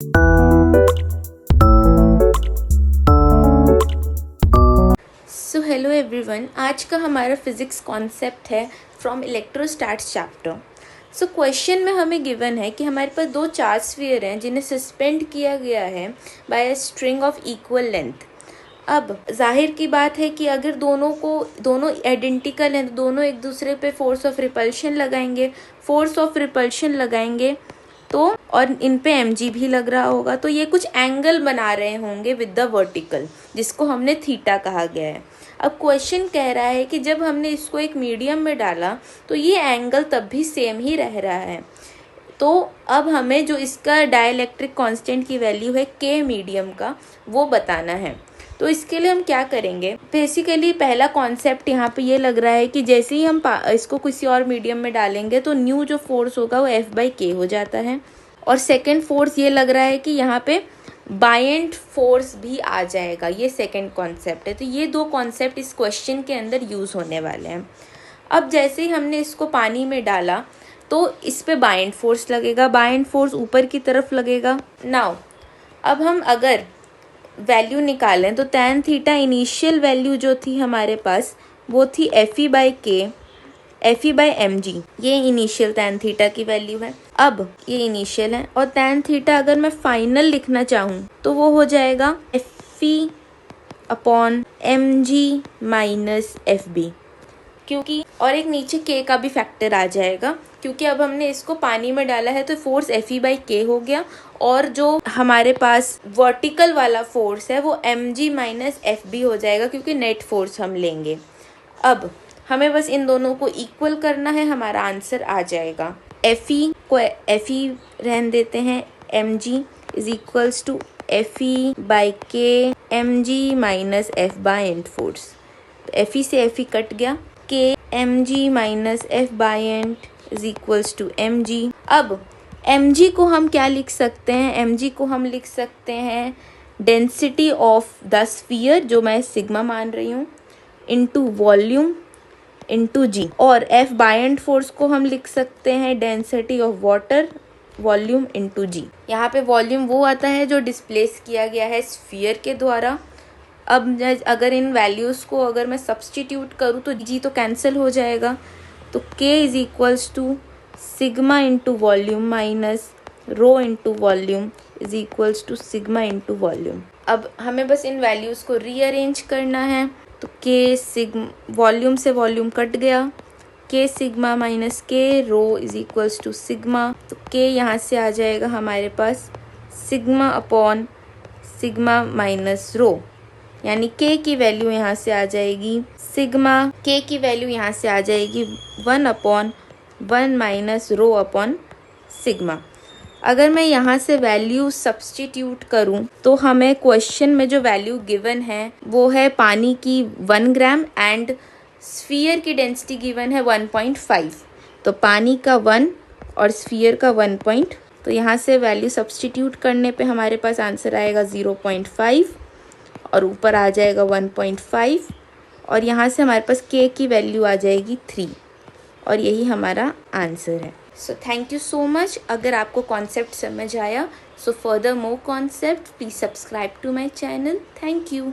So hello everyone, आज का हमारा फिज़िक्स कॉन्सेप्ट है फ्रॉम इलेक्ट्रोस्टैट्स चैप्टर। सो क्वेश्चन में हमें गिवन है कि हमारे पास दो चार्ज स्फीयर हैं जिन्हें सस्पेंड किया गया है by a string of equal length. अब जाहिर की बात है कि अगर दोनों आइडेंटिकल हैं तो दोनों एक दूसरे पे फोर्स ऑफ रिपल्शन लगाएंगे तो और इन पे mg भी लग रहा होगा, तो ये कुछ एंगल बना रहे होंगे विद द वर्टिकल, जिसको हमने थीटा कहा गया है। अब क्वेश्चन कह रहा है कि जब हमने इसको एक मीडियम में डाला तो ये एंगल तब भी सेम ही रह रहा है। तो अब हमें जो इसका डाइलेक्ट्रिक कांस्टेंट की वैल्यू है k मीडियम का, वो बताना है। तो इसके लिए हम क्या करेंगे, बेसिकली पहला कॉन्सेप्ट यहाँ पे ये लग रहा है कि जैसे ही हम इसको किसी और मीडियम में डालेंगे तो न्यू जो फोर्स होगा वो F/K हो जाता है। और सेकंड फोर्स ये लग रहा है कि यहाँ पे बायएंट फोर्स भी आ जाएगा, ये सेकंड कॉन्सेप्ट है। तो ये दो कॉन्सेप्ट इस क्वेश्चन के अंदर यूज़ होने वाले हैं। अब जैसे ही हमने इसको पानी में डाला तो इस पे बायएंट फोर्स लगेगा, बायएंट फोर्स ऊपर की तरफ लगेगा। नाउ अब हम अगर वैल्यू निकालें तो tan थीटा इनिशियल वैल्यू जो थी हमारे पास वो थी Fe/mg, ये इनिशियल tan थीटा की वैल्यू है। अब ये इनिशियल है और tan थीटा अगर मैं फाइनल लिखना चाहूँ तो वो हो जाएगा Fe/mg माइनस Fb, क्योंकि और एक नीचे k का भी फैक्टर आ जाएगा, क्योंकि अब हमने इसको पानी में डाला है तो फोर्स Fe/K हो गया और जो हमारे पास वर्टिकल वाला फोर्स है वो mg माइनस Fb हो जाएगा, क्योंकि नेट फोर्स हम लेंगे। अब हमें बस इन दोनों को इक्वल करना है, हमारा आंसर आ जाएगा। Fe को Fe रहने देते हैं, mg is equals to Fe/K mg minus F by and force. तो Fe से Fe कट गया, K mg minus F by and is equals to mg। अब mg को हम क्या लिख सकते हैं, mg को हम लिख सकते हैं डेंसिटी ऑफ द स्फीयर, जो मैं सिग्मा मान रही हूँ, इनटू वॉल्यूम इनटू g। और F बायएंड फोर्स को हम लिख सकते हैं density of water, volume into g। यहाँ पे वॉल्यूम वो आता है जो डिस्प्लेस किया गया है स्फीयर के द्वारा। अब अगर इन वैल्यूज़ को अगर मैं सब्सटीट्यूट करूँ तो g तो कैंसिल हो जाएगा, तो k is equals to sigma into volume minus rho into volume is equals to sigma into volume. अब हमें बस इन वैल्यूज़ को रीअरेंज करना है, तो k वॉल्यूम से वॉल्यूम कट गया, k sigma minus k row is equals to sigma. तो k यहाँ से आ जाएगा हमारे पास sigma upon sigma minus row, यानी k की वैल्यू यहाँ से आ जाएगी सिग्मा, k की वैल्यू यहाँ से आ जाएगी 1/1 माइनस रो अपॉन सिग्मा। अगर मैं यहाँ से वैल्यू सब्सटीट्यूट करूँ तो हमें क्वेश्चन में जो वैल्यू गिवन है वो है पानी की 1 ग्राम एंड स्फीयर की डेंसिटी गिवन है 1.5। तो पानी का 1 और स्फीयर का 1. तो यहाँ से वैल्यू सब्सटीट्यूट करने पे हमारे पास आंसर आएगा 0.5 और ऊपर आ जाएगा 1.5 और यहाँ से हमारे पास k की वैल्यू आ जाएगी 3 और यही हमारा आंसर है। So thank you so much. अगर आपको कॉन्सेप्ट समझ आया, so further more concept please subscribe to my channel. Thank you.